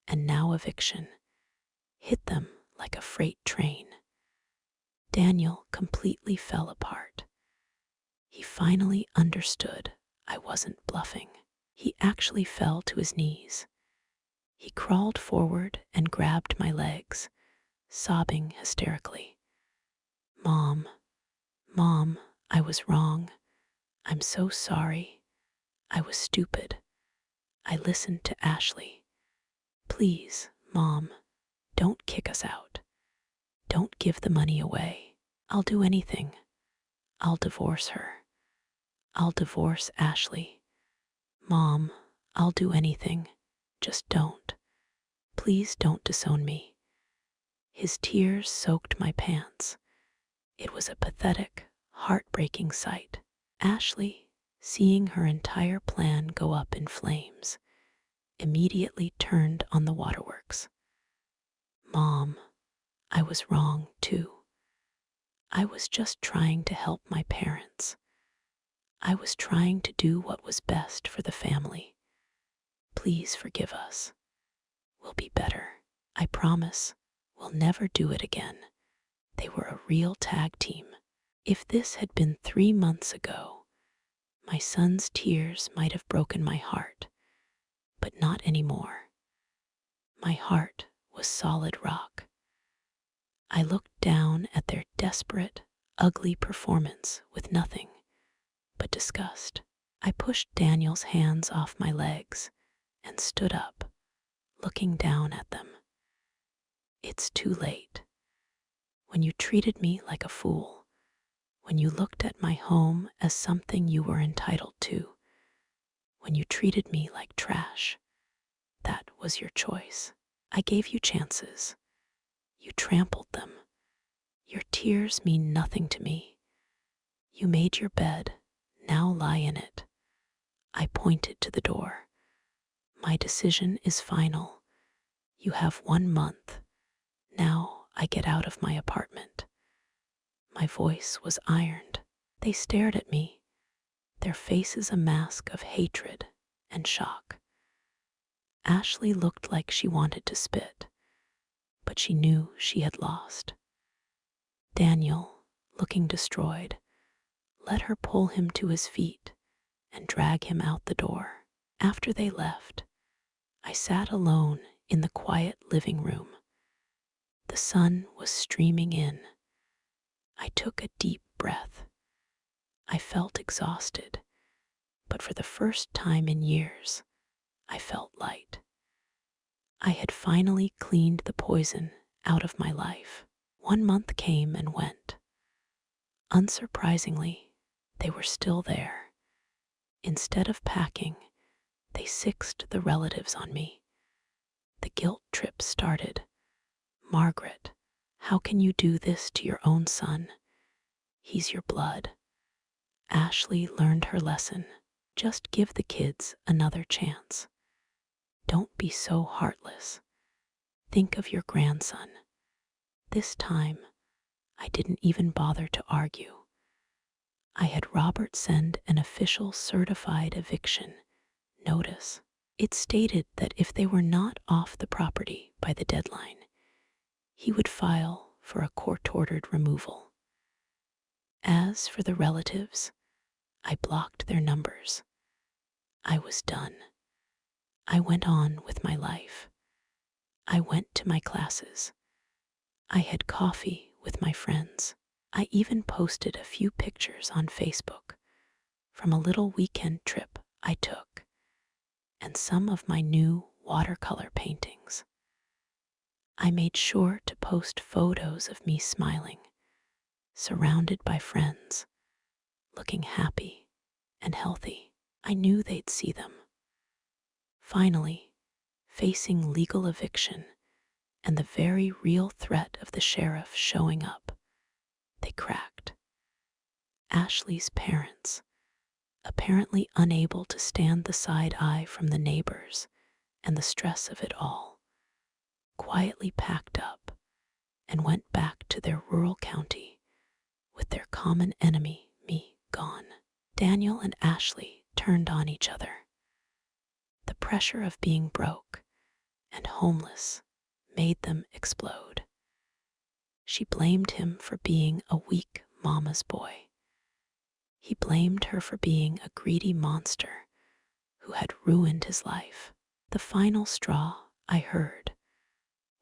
and now eviction, hit them like a freight train. Daniel completely fell apart. He finally understood I wasn't bluffing. He actually fell to his knees. He crawled forward and grabbed my legs, sobbing hysterically. Mom, Mom, I was wrong. I'm so sorry. I was stupid. I listened to Ashley. Please, Mom, don't kick us out. Don't give the money away. I'll do anything. I'll divorce her. I'll divorce Ashley. Mom, I'll do anything. Just don't. Please don't disown me. His tears soaked my pants. It was a pathetic, heartbreaking sight. Ashley, seeing her entire plan go up in flames, immediately turned on the waterworks. Mom, I was wrong too. I was just trying to help my parents. I was trying to do what was best for the family. Please forgive us. We'll be better. I promise we'll never do it again. They were a real tag team. If this had been 3 months ago, my son's tears might have broken my heart, but not anymore. My heart was solid rock. I looked down at their desperate, ugly performance with nothing but disgust. I pushed Daniel's hands off my legs and stood up, looking down at them. It's too late. When you treated me like a fool, when you looked at my home as something you were entitled to, when you treated me like trash, that was your choice. I gave you chances. You trampled them. Your tears mean nothing to me. You made your bed. Now lie in it. I pointed to the door. My decision is final. You have 1 month. Now I get out of my apartment. My voice was ironed. They stared at me, their faces a mask of hatred and shock. Ashley looked like she wanted to spit, but she knew she had lost. Daniel, looking destroyed, let her pull him to his feet and drag him out the door. After they left, I sat alone in the quiet living room. The sun was streaming in. I took a deep breath. I felt exhausted, but for the first time in years, I felt light. I had finally cleaned the poison out of my life. 1 month came and went. Unsurprisingly, they were still there. Instead of packing, they sixed the relatives on me. The guilt trip started. Margaret, how can you do this to your own son? He's your blood. Ashley learned her lesson. Just give the kids another chance. Don't be so heartless. Think of your grandson. This time, I didn't even bother to argue. I had Robert send an official certified eviction notice. It stated that if they were not off the property by the deadline, he would file for a court-ordered removal. As for the relatives, I blocked their numbers. I was done. I went on with my life. I went to my classes. I had coffee with my friends. I even posted a few pictures on Facebook from a little weekend trip I took and some of my new watercolor paintings. I made sure to post photos of me smiling, surrounded by friends, looking happy and healthy. I knew they'd see them. Finally, facing legal eviction and the very real threat of the sheriff showing up, they cracked. Ashley's parents, apparently unable to stand the side eye from the neighbors and the stress of it all, quietly packed up and went back to their rural county with their common enemy, me, gone. Daniel and Ashley turned on each other. The pressure of being broke and homeless made them explode. She blamed him for being a weak mama's boy. He blamed her for being a greedy monster who had ruined his life. The final straw, I heard,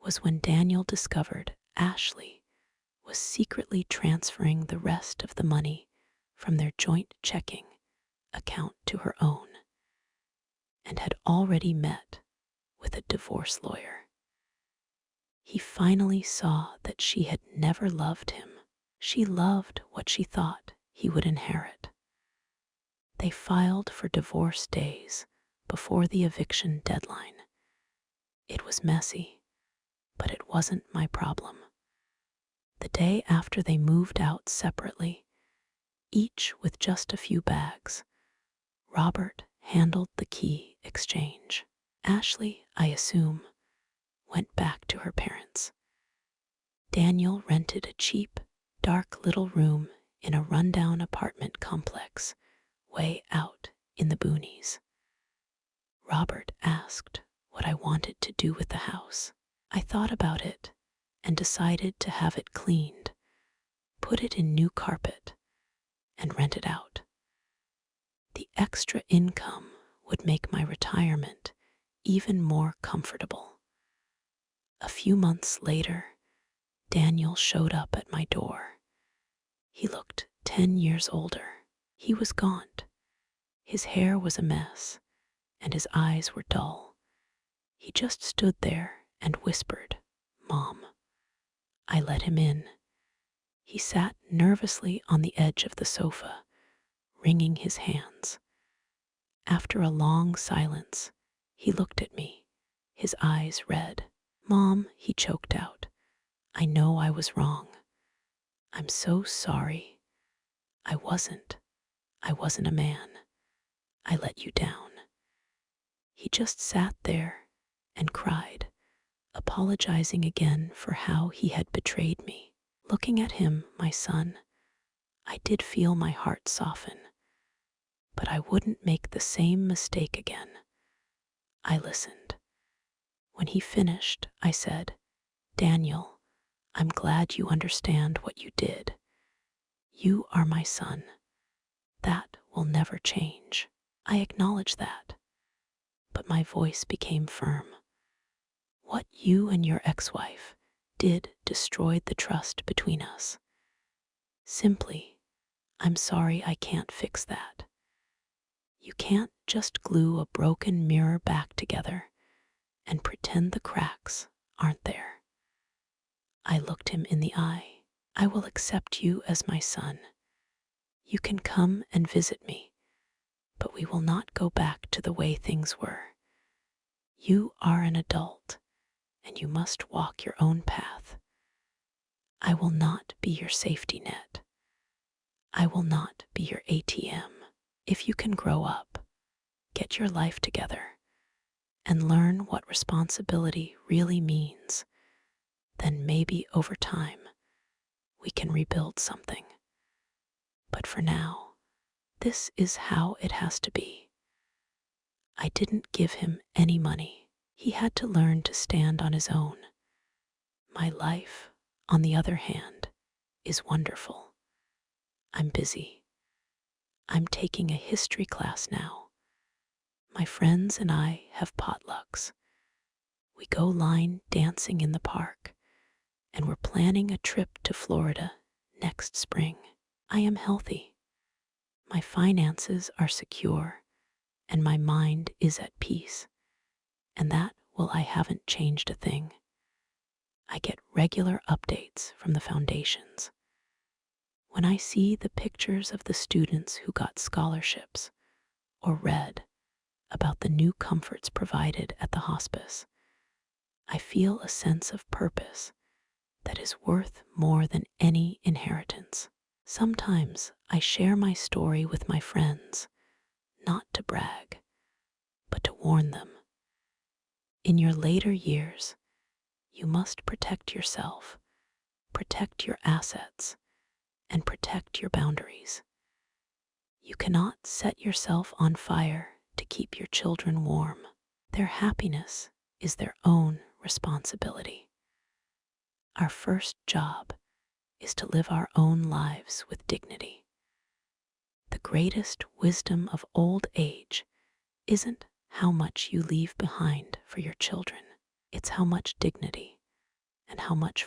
was when Daniel discovered Ashley was secretly transferring the rest of the money from their joint checking account to her own, and had already met with a divorce lawyer. He finally saw that she had never loved him. She loved what she thought he would inherit. They filed for divorce days before the eviction deadline. It was messy, but it wasn't my problem. The day after they moved out separately, each with just a few bags, Robert handled the key exchange. Ashley, I assume, went back to her parents. Daniel rented a cheap, dark little room in a rundown apartment complex way out in the boonies. Robert asked what I wanted to do with the house. I thought about it and decided to have it cleaned, put it in new carpet, and rent it out. The extra income would make my retirement even more comfortable. A few months later, Daniel showed up at my door. He looked 10 years older. He was gaunt. His hair was a mess, and his eyes were dull. He just stood there and whispered, "Mom." I let him in. He sat nervously on the edge of the sofa, wringing his hands. After a long silence, he looked at me, his eyes red. "Mom," he choked out, "I know I was wrong. I'm so sorry. I wasn't a man. I let you down." He just sat there and cried, apologizing again for how he had betrayed me. Looking at him, my son, I did feel my heart soften, but I wouldn't make the same mistake again. I listened. When he finished, I said, "Daniel, I'm glad you understand what you did. You are my son. That will never change." I acknowledge that, but my voice became firm. What you and your ex-wife did destroyed the trust between us. Simply, I'm sorry I can't fix that. You can't just glue a broken mirror back together and pretend the cracks aren't there. I looked him in the eye. I will accept you as my son. You can come and visit me, but we will not go back to the way things were. You are an adult, and you must walk your own path. I will not be your safety net. I will not be your ATM. If you can grow up, get your life together, and learn what responsibility really means, then maybe over time we can rebuild something. But for now, this is how it has to be. I didn't give him any money. He had to learn to stand on his own. My life, on the other hand, is wonderful. I'm busy. I'm taking a history class now. My friends and I have potlucks. We go line dancing in the park, and we're planning a trip to Florida next spring. I am healthy. My finances are secure, and my mind is at peace. And that, well, I haven't changed a thing. I get regular updates from the foundations. When I see the pictures of the students who got scholarships or read about the new comforts provided at the hospice, I feel a sense of purpose that is worth more than any inheritance. Sometimes I share my story with my friends, not to brag, but to warn them. In your later years, you must protect yourself, protect your assets, and protect your boundaries. You cannot set yourself on fire to keep your children warm. Their happiness is their own responsibility. Our first job is to live our own lives with dignity. The greatest wisdom of old age isn't how much you leave behind for your children. It's how much dignity and how much